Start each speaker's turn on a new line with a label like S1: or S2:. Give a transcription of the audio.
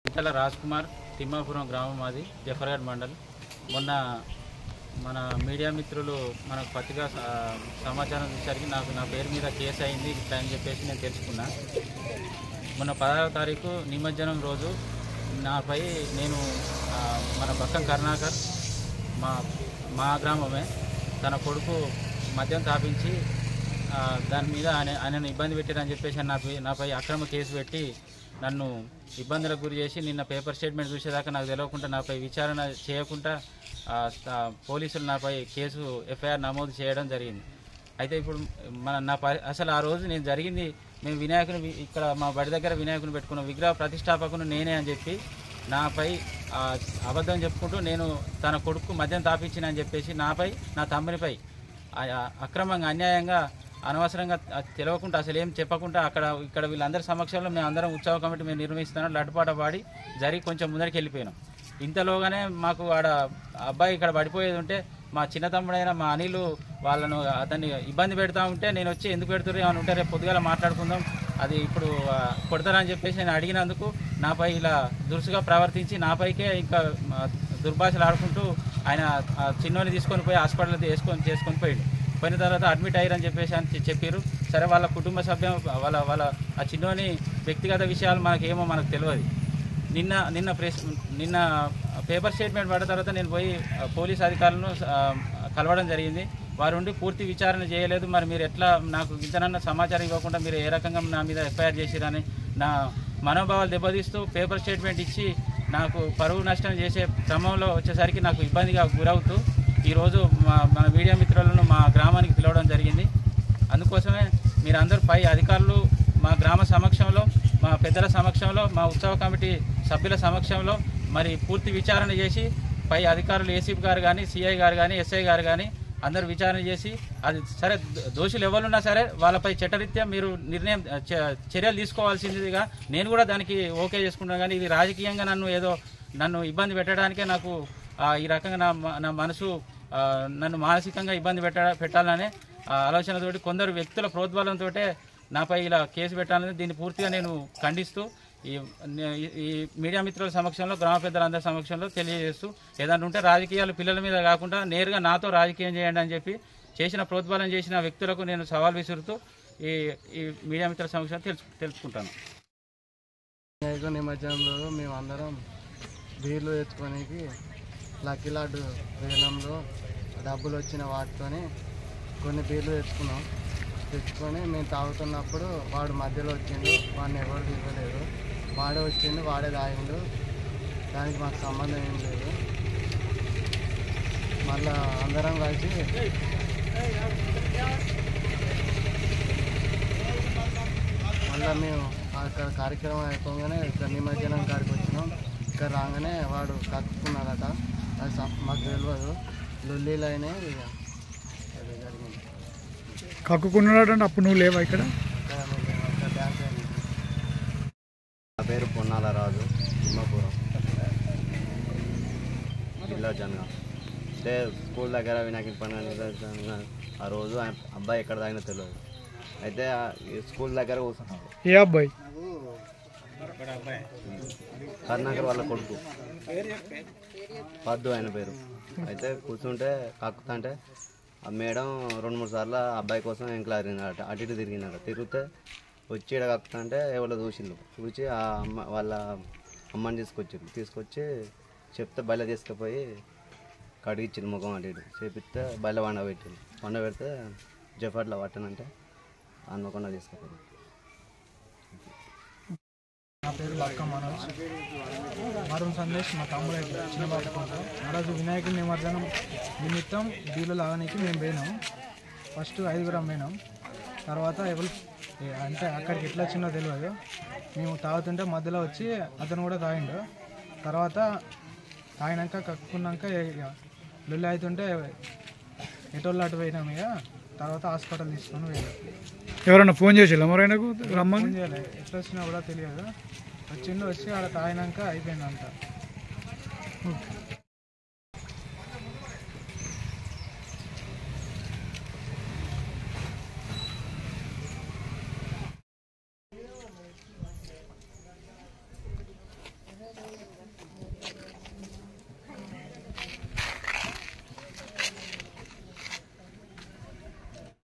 S1: ఇంతల రాజ్ కుమార్, తిమ్మాపురం గ్రామం, మాది జఫర్గఢ్ మండల్. మొన్న మన మీడియా మిత్రులు మనకు పత్రికా సమాచారం ఇచ్చేసరికి నా పేరు మీద కేసు అయింది ఇట్లా అని చెప్పేసి నేను తెలుసుకున్నా. మొన్న 16వ తారీఖు నిమజ్జనం రోజు నాపై నేను మన బక్కం కరుణాకర్ మా గ్రామమే తన కొడుకు మద్యం తాపించి దాని మీద ఆయనను ఇబ్బంది పెట్టారని చెప్పేసి నాపై అక్రమ కేసు పెట్టి నన్ను ఇబ్బందులకు గురి చేసి నిన్న పేపర్ స్టేట్మెంట్ చూసేదాకా నాకు తెలియకుండా నాపై విచారణ చేయకుండా పోలీసులు నాపై కేసు ఎఫ్ఐఆర్ నమోదు చేయడం జరిగింది. అయితే ఇప్పుడు అసలు ఆ రోజు నేను జరిగింది, మేము వినాయకుని ఇక్కడ మా బడి దగ్గర వినాయకుని పెట్టుకున్న విగ్రహ ప్రతిష్టాపకును నేనే అని చెప్పి నాపై అబద్ధం చెప్పుకుంటూ నేను తన కొడుకు మద్యం తాపించిన అని చెప్పేసి నాపై నా తమ్మునిపై అక్రమంగా అన్యాయంగా అనవసరంగా తెలియకుండా అసలు ఏం చెప్పకుండా ఇక్కడ వీళ్ళందరి సమక్షంలో మేము అందరం ఉత్సవ కమిటీ మేము నిర్వహిస్తున్నాం లడ్డుపాట పాడి జరిగి కొంచెం ముందరికి వెళ్ళిపోయినాం. ఇంతలోగానే మాకు అబ్బాయి ఇక్కడ పడిపోయేది ఉంటే మా చిన్న తమ్ముడైన మా అనిలు అతన్ని ఇబ్బంది పెడతా ఉంటే నేను వచ్చి ఎందుకు పెడుతున్నారు ఏమైనా ఉంటే రేపు పొద్దుగాల మాట్లాడుకుందాం, అది ఇప్పుడు కొడతారని చెప్పేసి నేను అడిగినందుకు నాపై ఇలా దురుసుగా ప్రవర్తించి నాపైకే ఇంకా దుర్భాషలు ఆడుకుంటూ ఆయన చిన్నోని తీసుకొని పోయి హాస్పిటల్ చేసుకొని పోయిన తర్వాత అడ్మిట్ అయ్యారని చెప్పేసి చెప్పారు. సరే వాళ్ళ కుటుంబ సభ్యం వాళ్ళ ఆ చిన్నోని వ్యక్తిగత విషయాలు మనకు తెలియదు. నిన్న పేపర్ స్టేట్మెంట్ పడిన తర్వాత నేను పోయి పోలీస్ అధికారులను కలవడం జరిగింది. వారుండి పూర్తి విచారణ చేయలేదు, మరి మీరు ఎట్లా నాకు ఇంతనన్నా సమాచారం ఇవ్వకుండా మీరు ఏ రకంగా నా మీద ఎఫ్ఐఆర్ చేసిరని నా మనోభావాలు దెబ్బతీస్తూ పేపర్ స్టేట్మెంట్ ఇచ్చి నాకు పరువు నష్టం చేసే క్రమంలో వచ్చేసరికి నాకు ఇబ్బందిగా గురవుతూ ఈరోజు మన మీడియా మిత్రులను మా గ్రామానికి పిలవడం జరిగింది. అందుకోసమే మీరందరూ పై అధికారులు మా గ్రామ సమక్షంలో, మా పెద్దల సమక్షంలో, మా ఉత్సవ కమిటీ సభ్యుల సమక్షంలో మరి పూర్తి విచారణ చేసి పై అధికారులు ఏసీపీ గారు కానీ, సిఐ గారు కానీ, ఎస్ఐ గారు కానీ అందరూ విచారణ చేసి అది సరే దోషులు ఎవరున్నా సరే వాళ్ళపై చట్టరీత్యా మీరు చర్యలు తీసుకోవాల్సిందిగా నేను కూడా దానికి ఓకే చేసుకుంటాను. కానీ ఇది రాజకీయంగా నన్ను ఇబ్బంది పెట్టడానికే నాకు ఈ రకంగా నా మనసు నన్ను మానసికంగా ఇబ్బంది పెట్టాలనే ఆలోచనతోటి కొందరు వ్యక్తుల ప్రోద్బలంతో నాపై ఇలా కేసు పెట్టాలని దీన్ని పూర్తిగా నేను ఖండిస్తూ ఈ మీడియా మిత్రుల సమక్షంలో, గ్రామ పెద్దలందరి సమక్షంలో తెలియజేస్తూ ఏదైనా ఉంటే రాజకీయాలు పిల్లల మీద కాకుండా నేరుగా నాతో రాజకీయం చేయండి అని చెప్పి ప్రోద్బలం చేసిన వ్యక్తులకు నేను సవాల్ విసురుతూ ఈ మీడియా మిత్రుల సమక్షంలో తెలుసుకుంటాను.
S2: నిమజ్జనంలో మేమందరం బీర్లు తెచ్చుకోనికి లక్కీ లాడ్డు వేలంలో డబ్బులు వచ్చిన వాటితోని కొన్ని బీర్లు తెచ్చుకొని మేము తాగుతున్నప్పుడు వాడు మధ్యలో వచ్చిండు, వాడిని ఎవరు తీసుకోలేదు, వాడే వచ్చిండు, వాడే తాగిండు, దానికి మాకు సంబంధం ఏం లేదు. మళ్ళా అందరం కలిసి మళ్ళీ మేము అక్కడ కార్యక్రమం అయిపోగానే ఇక్కడ నిమజ్జనం కాడికి వచ్చినాం. ఇక్కడ రాగానే వాడు కక్కుకున్నాడట, అది మాకు తెలియదు, లొల్లీలు అయినాయి. అది జరిగింది.
S3: కక్కుకున్నాడంటే అప్పుడు నువ్వు లేవా ఇక్కడ?
S4: నా పేరు పొన్నాల రాజు, తిమ్మాపురం జిల్లా జనగాం. అంటే స్కూల్ దగ్గర వినాయకుని పండుగ ఆ రోజు అబ్బాయి ఎక్కడ తాగినా తెలియదు. అయితే స్కూల్ దగ్గర కూర్చున్నాడు.
S3: ఏ అబ్బాయి?
S4: కరుణాకర్ వాళ్ళ కొడుకు పద్దు ఆయన పేరు. అయితే కూర్చుంటే కక్కుతుంటే ఆ మేడం 2-3 సార్లు అబ్బాయి కోసం ఎంకలా తిరిగినాడట, అటు ఇటు తిరిగినాడట. తిరిగితే వచ్చి ఇక్కడ కక్కుతుంటే ఎవరో చూసి ఆ వాళ్ళ అమ్మని తీసుకొచ్చి చెప్తే బయట తీసుకుపోయి కడిగిచ్చింది ముఖం అటు ఇటు చేపిస్తే బయట వండబెడితే జఫర్లో పట్టనంటే హన్మకొండ తీసుకుపోయి.
S2: నా పేరు బక్క మనోజ్, వరుణ్ సందేశ్ మా తమ్ముడు చిన్న బాటుకుంటాం. ఆ రోజు వినాయకుడి నిమజ్జనం నిమిత్తం బీర్లు లాగడానికి మేము పోయినాం. ఫస్ట్ 5గురం పోయినాం. తర్వాత అంటే అక్కడికి ఎట్లా వచ్చిందో తెలియదు. మేము తాగుతుంటే మధ్యలో వచ్చి అతను కూడా తాగిండు. తర్వాత తాగినాక కక్కున్నాక లొల్లి అవుతుంటే ఎటోళ్ళు అటు పోయినాం. ఇక తర్వాత హాస్పిటల్ తీసుకొని పోయాం.
S3: ఎవరన్నా ఫోన్ చేసి ఎవరైనాకు రమ్మని?
S2: ఫోన్ చేయలేదు, ఎట్లా వచ్చినా కూడా తెలియదు. వచ్చి ఆడ తాగినాక అయిపోయిందంట.